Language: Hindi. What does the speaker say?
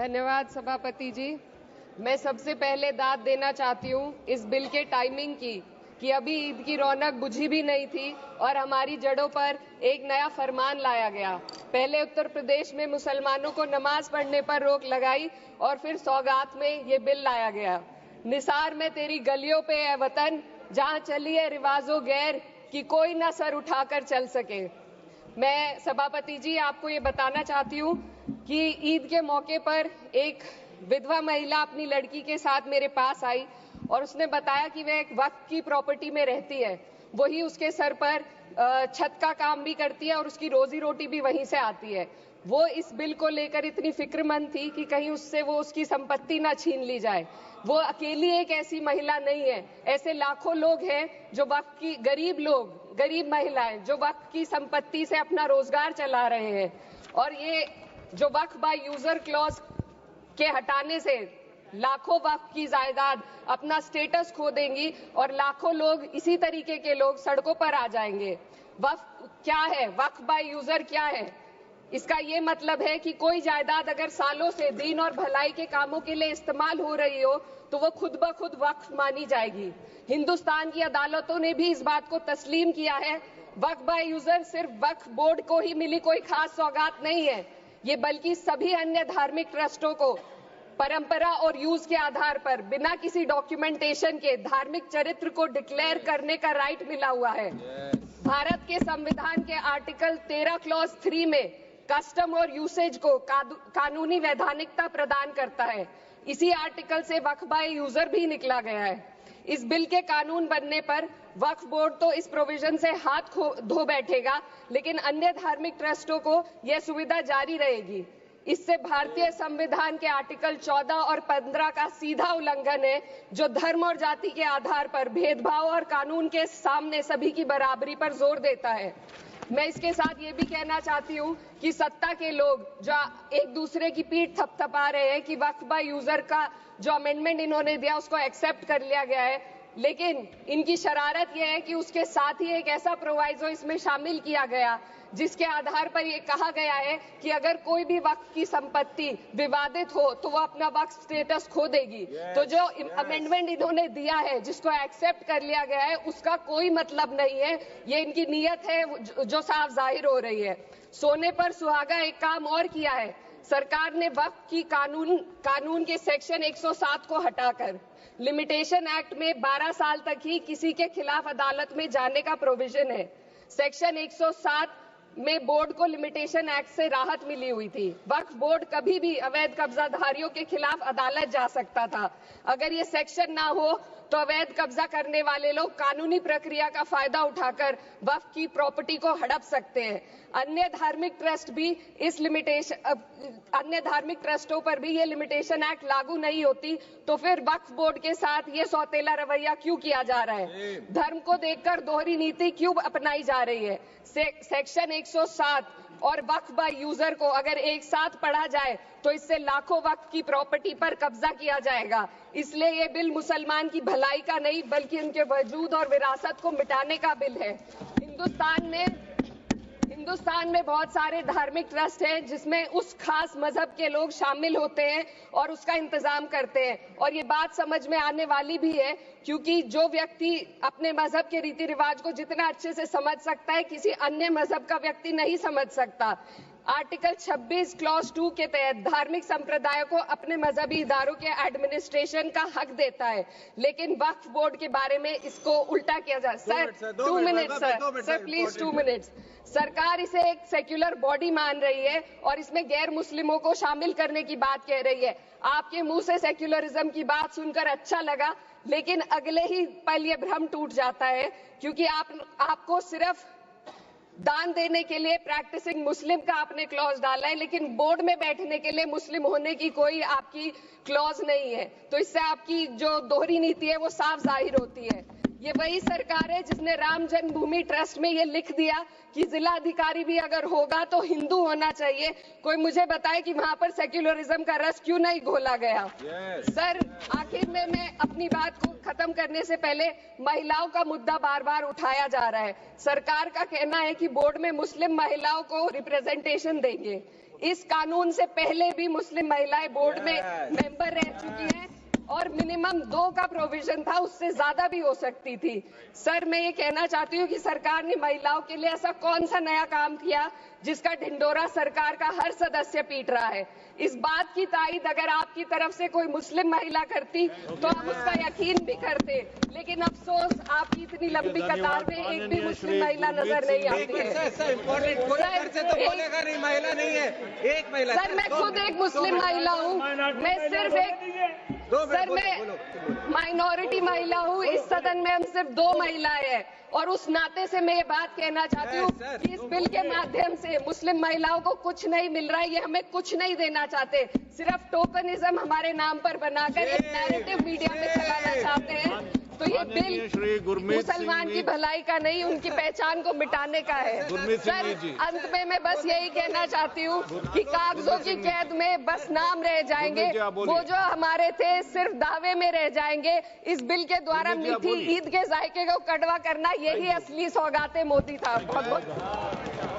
धन्यवाद सभापति जी। मैं सबसे पहले दाद देना चाहती हूँ इस बिल के टाइमिंग की कि अभी ईद की रौनक बुझी भी नहीं थी और हमारी जड़ों पर एक नया फरमान लाया गया। पहले उत्तर प्रदेश में मुसलमानों को नमाज पढ़ने पर रोक लगाई और फिर सौगात में ये बिल लाया गया। निसार में तेरी गलियों पे है वतन, जहाँ चली है रिवाजो गैर कि कोई ना सर उठाकर चल सके। मैं सभापति जी आपको ये बताना चाहती हूँ कि ईद के मौके पर एक विधवा महिला अपनी लड़की के साथ मेरे पास आई और उसने बताया कि वह एक वक्फ की प्रॉपर्टी में रहती है, वही उसके सर पर छत का काम भी करती है और उसकी रोजी रोटी भी वहीं से आती है। वो इस बिल को लेकर इतनी फिक्रमंद थी कि कहीं उससे वो उसकी संपत्ति ना छीन ली जाए। वो अकेली एक ऐसी महिला नहीं है, ऐसे लाखों लोग हैं जो वक्फ की गरीब महिलाएं जो वक्फ की संपत्ति से अपना रोजगार चला रहे हैं। और ये जो वक्फ बाय यूजर क्लॉज के हटाने से लाखों वक्फ की जायदाद अपना स्टेटस खो देंगी और लाखों लोग इसी तरीके के लोग सड़कों पर आ जाएंगे। वक्फ क्या है? वक्फ बाय यूजर क्या है? इसका ये मतलब है कि कोई जायदाद अगर सालों से दीन और भलाई के कामों के लिए इस्तेमाल हो रही हो तो वो खुद ब खुद वक्फ मानी जाएगी। हिंदुस्तान की अदालतों ने भी इस बात को तस्लीम किया है। वक्फ बाय यूजर सिर्फ वक्फ बोर्ड को ही मिली कोई खास सौगात नहीं है, ये बल्कि सभी अन्य धार्मिक ट्रस्टों को परंपरा और यूज के आधार पर बिना किसी डॉक्यूमेंटेशन के धार्मिक चरित्र को डिक्लेयर करने का राइट मिला हुआ है। भारत के संविधान के आर्टिकल 13 क्लॉज 3 में कस्टम और यूसेज को कानूनी वैधानिकता प्रदान करता है। इसी आर्टिकल से वक्फ बाय यूजर भी निकला गया है। इस बिल के कानून बनने पर वक्फ बोर्ड तो इस प्रोविजन से हाथ धो बैठेगा, लेकिन अन्य धार्मिक ट्रस्टों को यह सुविधा जारी रहेगी। इससे भारतीय संविधान के आर्टिकल 14 और 15 का सीधा उल्लंघन है, जो धर्म और जाति के आधार पर भेदभाव और कानून के सामने सभी की बराबरी पर जोर देता है। मैं इसके साथ ये भी कहना चाहती हूँ कि सत्ता के लोग जो एक दूसरे की पीठ थपथपा रहे हैं कि वक्फ बाय यूजर का जो अमेंडमेंट इन्होंने दिया उसको एक्सेप्ट कर लिया गया है, लेकिन इनकी शरारत यह है कि उसके साथ ही एक ऐसा प्रोवाइजो इसमें शामिल किया गया जिसके आधार पर यह कहा गया है कि अगर कोई भी वक्फ की संपत्ति विवादित हो तो वो अपना वक्फ स्टेटस खो देगी। तो जो अमेंडमेंट इन्होंने दिया है, जिसको एक्सेप्ट कर लिया गया है, उसका कोई मतलब नहीं है। ये इनकी नीयत है जो साफ जाहिर हो रही है। सोने पर सुहागा एक काम और किया है। सरकार ने वक्फ की कानून के सेक्शन 107 को हटाकर लिमिटेशन एक्ट में 12 साल तक ही किसी के खिलाफ अदालत में जाने का प्रोविजन है। सेक्शन 107 में बोर्ड को लिमिटेशन एक्ट से राहत मिली हुई थी। वक्फ बोर्ड कभी भी अवैध कब्जाधारियों के खिलाफ अदालत जा सकता था। अगर ये सेक्शन ना हो तो अवैध कब्जा करने वाले लोग कानूनी प्रक्रिया का फायदा उठाकर वक्फ की प्रॉपर्टी को हड़प सकते हैं। अन्य धार्मिक ट्रस्टों पर भी ये लिमिटेशन एक्ट लागू नहीं होती, तो फिर वक्फ बोर्ड के साथ ये सौतेला रवैया क्यों किया जा रहा है? धर्म को देखकर दोहरी नीति क्यों अपनाई जा रही है? सेक्शन 107 और वक्फ बाय यूजर को अगर एक साथ पढ़ा जाए तो इससे लाखों वक्फ की प्रॉपर्टी पर कब्जा किया जाएगा। इसलिए ये बिल मुसलमान की भलाई का नहीं बल्कि उनके वजूद और विरासत को मिटाने का बिल है। हिंदुस्तान में बहुत सारे धार्मिक ट्रस्ट हैं जिसमें उस खास मजहब के लोग शामिल होते हैं और उसका इंतजाम करते हैं। और ये बात समझ में आने वाली भी है, क्योंकि जो व्यक्ति अपने मजहब के रीति रिवाज को जितना अच्छे से समझ सकता है, किसी अन्य मजहब का व्यक्ति नहीं समझ सकता। आर्टिकल 26 क्लॉज 2 के तहत धार्मिक संप्रदायों को अपने मजहबी इदारों के एडमिनिस्ट्रेशन का हक देता है, लेकिन वक्फ बोर्ड के बारे में इसको उल्टा किया जा। Sir 2 minute sir please 2 minutes. सरकार इसे एक सेक्युलर बॉडी मान रही है और इसमें गैर मुस्लिमों को शामिल करने की बात कह रही है। आपके मुंह से सेक्युलरिज्म की बात सुनकर अच्छा लगा, लेकिन अगले ही पल ये भ्रम टूट जाता है, क्योंकि आपको सिर्फ दान देने के लिए प्रैक्टिसिंग मुस्लिम का आपने क्लॉज डाला है, लेकिन बोर्ड में बैठने के लिए मुस्लिम होने की कोई आपकी क्लॉज नहीं है। तो इससे आपकी जो दोहरी नीति है वो साफ जाहिर होती है। ये वही सरकार है जिसने राम जन्मभूमि ट्रस्ट में ये लिख दिया कि जिला अधिकारी भी अगर होगा तो हिंदू होना चाहिए। कोई मुझे बताए कि वहां पर सेक्युलरिज्म का रस क्यों नहीं घोला गया? सर आखिर में मैं अपनी बात को खत्म करने से पहले महिलाओं का मुद्दा बार बार उठाया जा रहा है। सरकार का कहना है कि बोर्ड में मुस्लिम महिलाओं को रिप्रेजेंटेशन देंगे। इस कानून से पहले भी मुस्लिम महिलाएं बोर्ड में मेंबर रह चुकी हैं और मिनिमम 2 का प्रोविजन था, उससे ज्यादा भी हो सकती थी। सर, मैं ये कहना चाहती हूँ कि सरकार ने महिलाओं के लिए ऐसा कौन सा नया काम किया जिसका ढिंडोरा सरकार का हर सदस्य पीट रहा है। इस बात की तायीद अगर आपकी तरफ से कोई मुस्लिम महिला करती तो हम उसका यकीन भी करते, लेकिन अफसोस आपकी इतनी लंबी कतार में एक भी मुस्लिम महिला नजर नहीं आती है। सर, मैं खुद एक मुस्लिम महिला हूँ, मैं सिर्फ एक मैं माइनॉरिटी महिला हूँ। इस सदन में हम सिर्फ 2 महिलाएं हैं और उस नाते से मैं ये बात कहना चाहती हूँ कि इस बिल के माध्यम से मुस्लिम महिलाओं को कुछ नहीं मिल रहा है, ये हमें कुछ नहीं देना चाहते, सिर्फ टोकनिज्म हमारे नाम पर बनाकर एक नैरेटिव मीडिया में चलाना चाहते हैं। तो ये बिल मुसलमान की भलाई का नहीं, उनकी पहचान को मिटाने का है। सर, अंत में मैं बस यही कहना चाहती हूँ कि कागजों की कैद में बस नाम रह जाएंगे, वो जो हमारे थे सिर्फ दावे में रह जाएंगे। इस बिल के द्वारा मीठी ईद के जायके को कड़वा करना, यही असली सौगाते मोदी था। बहुत बहुत